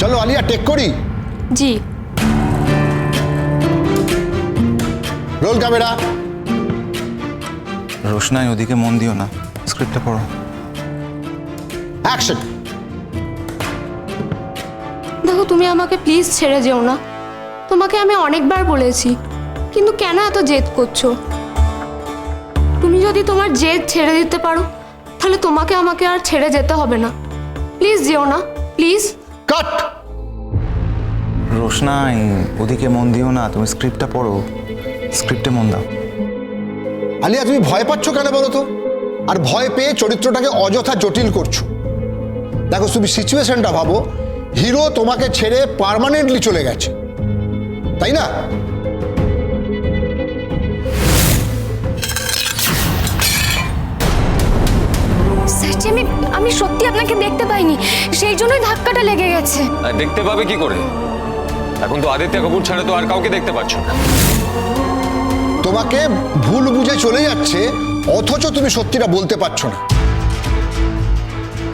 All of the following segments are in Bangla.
চলো আলিয়া টেক করি। জি। Roll camera. রোশনাই, ওদিকে মন দিও না, স্ক্রিপ্টটা পড়ো। অ্যাকশন। দেখো, তুমি আমাকে প্লিজ ছেড়ে যেও না। তোমাকে আমি অনেকবার বলেছি, কিন্তু কেন এত জেদ করছো? তুমি যদি তোমার জেদ ছেড়ে দিতে পারো, তাহলে তোমাকে আমাকে আর ছেড়ে যেতে হবে না। প্লিজ যেও না, প্লিজ। কাট। রোশনাই, ওদিকে মন দিও না, তুমি স্ক্রিপ্টটা পড়ো, স্ক্রিপ্টে মন দাও। আলিয়া, তুমি ভয় পাচ্ছ কেন বলো তো? আর ভয় পেয়ে চরিত্রটাকে অযথা জটিল করছো। দেখো, তুমি সিচুয়েশনটা ভাবো, হিরো তোমাকে ছেড়ে পার্মানেন্টলি চলে গেছে, তাই না? স্যারজি, আমি সত্যি আপনাকে দেখতে পাইনি, সেই জন্যই ধাক্কাটা লেগে গেছে। আর দেখতে পাবে কি করে? এখন তো আদিত্য কাপুর ছাড়া তো আর কাউকে দেখতে পাচ্ছ না। তোমাকে ভুল বুঝে চলে যাচ্ছে, অথচ তুমি সত্যিটা বলতে পারছো না।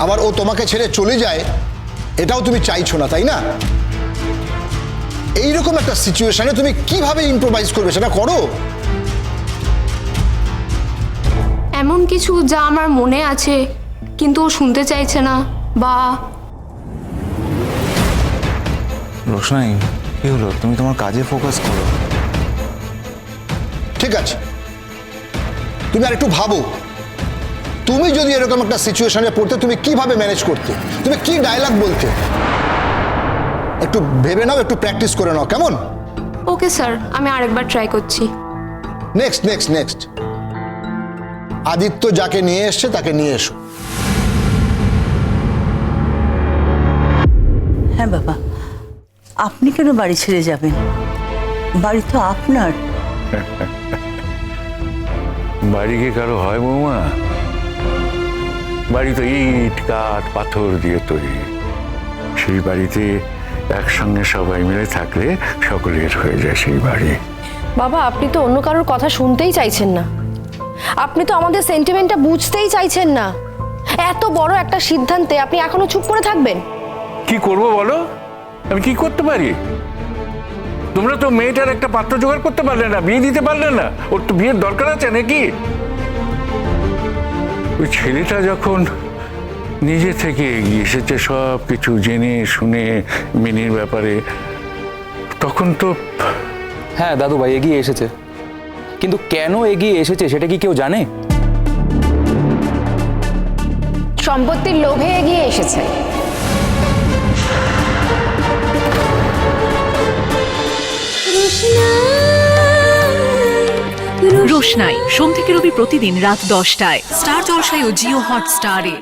আবার ও তোমাকে ছেড়ে চলে যায়, এটাও তুমি চাইছো না, তাই না? এইরকম একটা সিচুয়েশনে তুমি কিভাবে ইম্প্রোভাইজ করবে, সেটা করো। এমন কিছু যা আমার মনে আছে, কিন্তু ও শুনতে চাইছে না, বা রোশনাই, কি হলো? তুমি তোমার কাজে ফোকাস করো। ঠিক আছে, তুমি আর একটু ভাবো, তুমি যদি এরকম একটা সিচুয়েশনে পড়তে, তুমি কিভাবে ম্যানেজ করতে, তুমি কি ডায়লগ বলতে, একটু ভেবে নাও, একটু প্র্যাকটিস করে নাও, কেমন? ওকে স্যার, আমি আরেকবার ট্রাই করছি। Next next next. আদিত্য যাকে নিয়ে এসছে তাকে নিয়ে এসো। হ্যাঁ বাবা, আপনি কেন বাড়ি ছেড়ে যাবেন? বাড়ি তো আপনার। বাড়ি কি কারো হয় বৌমা? বাড়ি তো ইট কাঠ পাথর দিয়ে তৈরি। সেই বাড়িতে একসঙ্গে সবাই মিলে থাকলে সকলের হয়ে যায় সেই বাড়ি। বাবা, আপনি তো অন্য কারোর কথা শুনতেই চাইছেন না। আপনি তো আমাদের সেন্টিমেন্টটা বুঝতেই চাইছেন না। এত বড় একটা সিদ্ধান্তে আপনি এখনো চুপ করে থাকবেন? কি করব বলো? আমি কি করতে পারি? তোমরা তো মেয়েটার একটা পাত্র জোগাড় করতে পারলে না, বিয়ে দিতে পারলে না। ওর তো বিয়ের দরকার আছে নাকি? ওই ছেলেটা যখন নিজে থেকে এগিয়ে এসেছে সব কিছু জেনে শুনে মিনির ব্যাপারে, তখন তো হ্যাঁ দাদু ভাই এগিয়ে এসেছে, কিন্তু কেন এগিয়ে এসেছে সেটা কি কেউ জানে? সম্পত্তির লোভে এগিয়ে এসেছে। রোশনাই সোম থেকে রবি প্রতিদিন রাত 10টায় স্টার জলসায় ও জিও হটস্টারে।